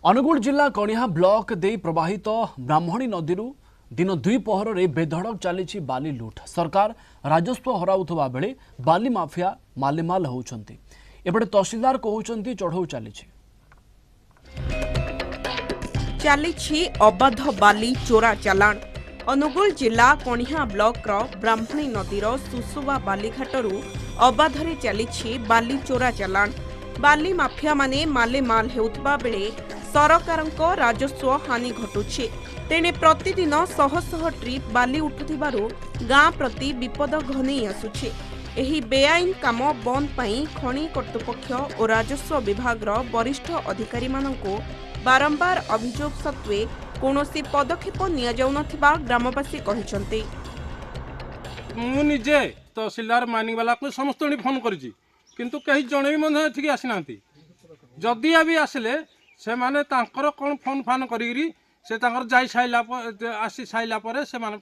अनुगुल जिला कणिहा ब्लॉक दे प्रवाहित ब्राह्मणी नदी दिन दुई पहर में बेधड़क चली बाली लुट। सरकार राजस्व हराउथबा बेले बाली माफिया मालेमाल होउछंती। एपटे तहसीलदार कहउछंती चढ़ऊ चली अबाध बाली चोरा चालाण। अनुगुल जिला कणिहा ब्लॉक ब्राह्मणी नदीर सुसुवा बालीघाटू अबाधरे चली बाली चोरा चालाण। बाली माफिया माने मालेमाल हेउथबा बेले सरकारको राजस्व हानि घटुछि। तेणे प्रतिदिन शह शह ट्रिप बाली उठुथिबारु गाँ प्रति विपद घनेई आसुछि। एही बेआईन काम बंद पई खनि कर्तृपक्ष और राजस्व विभागर वरिष्ठ अधिकारी माननको बारंबार अभियोग सत्वे कौनसी पदक्षेप निया जाउ नथिबा ग्रामवासी कहिसंते। मु निजे तहसीलदार मानिंग वाला को समस्त फोन करिछि किंतु कहीं जणे भी मन ठीक आसी नांती। जदि भी आसिले से माने तांकर कोन फोन फान करिगिरी से तांकर जाई साइला आसी साइला परे से माने